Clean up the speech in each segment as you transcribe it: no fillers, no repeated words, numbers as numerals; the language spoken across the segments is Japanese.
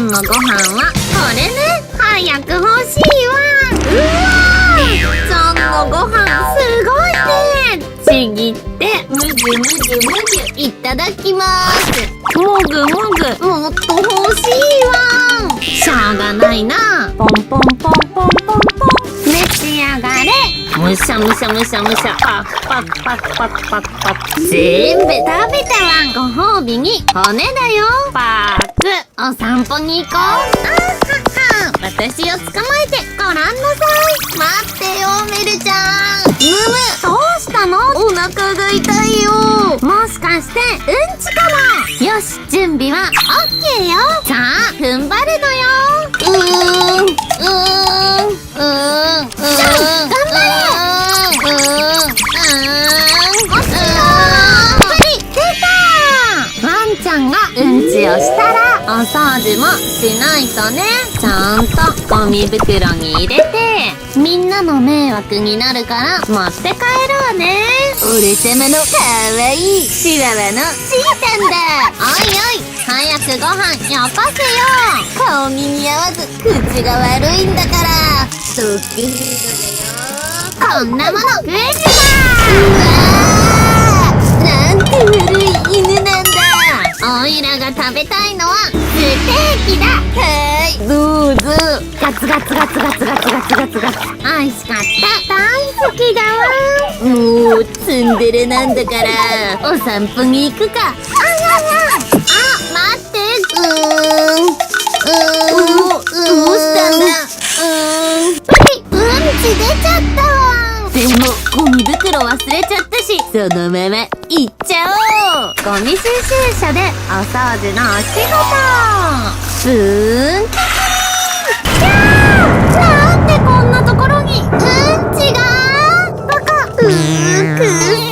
んのご飯はこれね。早く欲しいわ。うわー、ちゃんのご飯すごいね。ちぎってむぎゅむぎゅむぎゅいただきます。もぐもぐ、もっと欲しいわ。しゃあがないな。ポンポンポンポンポンポン、召し上がれ。むしゃむしゃむしゃむしゃ、パクパクパクパクパクパク、全部食べたわ。ご褒美に骨だよ。パク、お散歩に行こう。あはは、私を捕まえてごらんなさい。待ってよメルちゃん。むむ、どうしたの？お腹が痛いよ。もしかしてうんちかも。よし、準備はオッケーよ。さあ踏ん張るのよ。じゃあ頑張れ。ワンちゃんがうんちをしたらお掃除もしないとね。ちゃんとゴミ袋に入れて、みんなの迷惑になるから持って帰るわね。俺様のかわいいチワワのチータンだ。おいおい、早くご飯よこせよ。顔に似合わず口が悪いんだから。ドッグフードだよ。こんなもの食えるか。うわー、なんて悪い犬なんだ。おいらが食べたいのはステーキだ。はーい、どうぞ。ガツガツガツガツガツガツガツガツ、おいしかった。大好きだわ。もうツンデレなんだからお散歩に行くか。あ、待って。どうしたんだ。うんち出ちゃったわ。でもゴミ袋忘れちゃったし、そのまま行っちゃおう。ゴミ収集車でお掃除のお仕事。ブーン。キャー、なんでこんなところにうんちが。バカ。くっさい。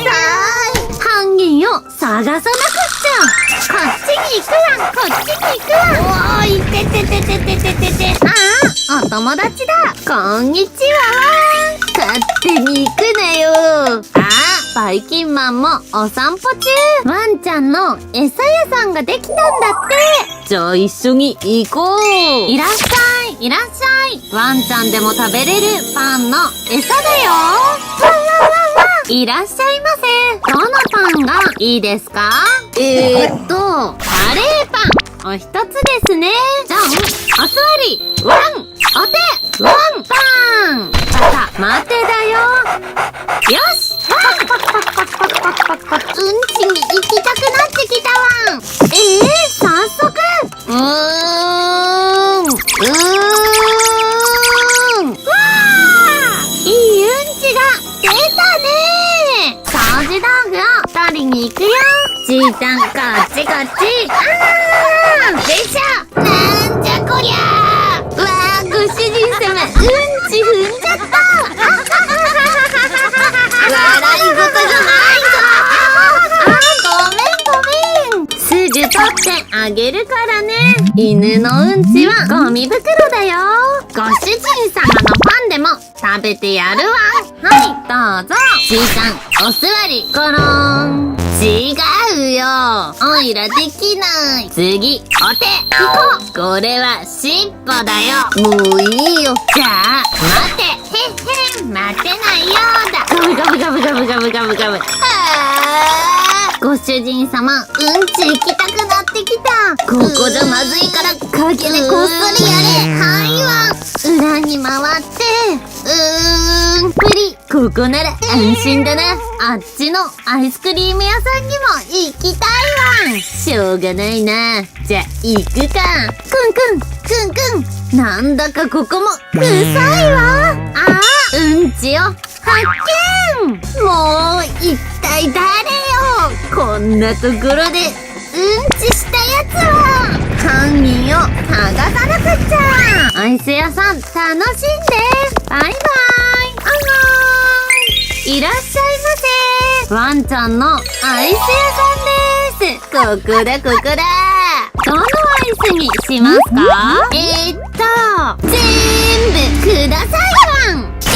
犯人を探さなくっちゃ。こっちに行くわ、こっちに行くわ。おーいてててててててて。ああ、お友達だ。こんにちは。勝手に行くなよ。バイキンマンもお散歩中。ワンちゃんの餌屋さんができたんだって。じゃあ一緒に行こう。いらっしゃい、いらっしゃい。ワンちゃんでも食べれるパンの餌だよ。いらっしゃいませ。どのパンがいいですか？カレーパンお一つですね。じゃん、お座り。ワン、お手。ワン、パン。バカ、待てだよ。よし。パクパクパクパクパクパクパクパク。うんちに行きたくなってきたワン。早速。わー、いいうんちが出たね。掃除道具を取りに行くよ。じいちゃん、こっちこっち。でしょ。なんじゃこりゃ。わー、ご主人様、うんち踏んじゃった。笑い事じゃないぞ。ごめん。すぐ取ってあげるからね。犬のうんちはゴミ袋だよ。ご主人様のパンでも食べてやるわ。はい、どうぞ。じいちゃん、お座り。ゴロン。違うよ。おいらできない。次、お手。行こう。これは尻尾だよ。もういいよ。じゃあ、待て。へへ、待てないようだ。ガブガブガブガブガブガブガブ。ご主人様、うんち行きたくなってきた。ここじゃまずいから陰でこっそりやれ。はいわ。裏に回って。無理。ここなら安心だな。あっちのアイスクリーム屋さんにも行きたいわ。しょうがないな。じゃ、行くか。くんくん。なんだかここも臭いわ。うんちを発見。もう一体誰よ。こんなところでうんちしたやつは。犯人を剥がさなくっちゃ。アイス屋さん楽しんで。バイバイ。いらっしゃいませ。ワンちゃんのアイス屋さんです。ここだ。どのアイスにしますか？全部くださいワン。チ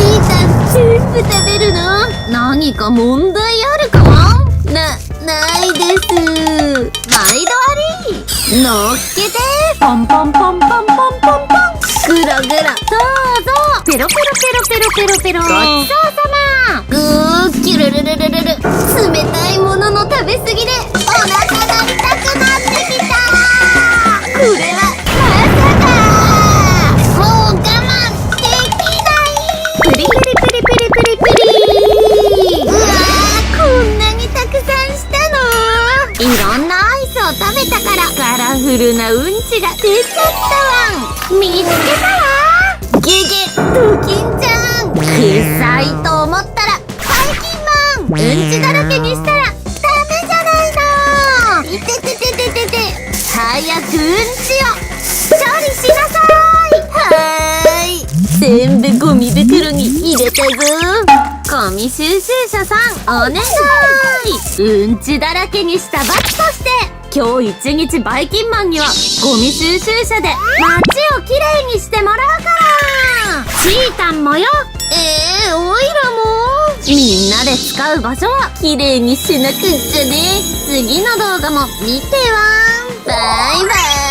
ータン全部食べるの？何か問題あるかも？ないです。毎度あり。乗っけてポンポンポンポンポンポンポン。ぐらぐら。そうそう。ペロペロペロペロペロペロ。ごちそうさま。キュルルルルルル。冷たいものの食べ過ぎでお腹が痛くなってきた。これはまさか。もう我慢できない。プリプリプリプリプリプリ。うわー、こんなにたくさんしたの。いろんなアイスを食べたからカラフルなうんちが出ちゃったワン。見つけたわ。ゲゲドキンちゃん。臭いと思ったらバイキンマン。うんちだらけにしたらダメじゃないの。いてててててて。早くうんちを処理しなさい。はーい、全部ゴミ袋に入れたぞ。ゴミ収集車さんお願い。うんちだらけにした罰として今日一日バイキンマンにはゴミ収集車で街をきれいにしてもらうから。チータンもよ。おいらもみんなで使う場所はきれいにしなくっちゃね。次の動画も見てわ。バイバイ。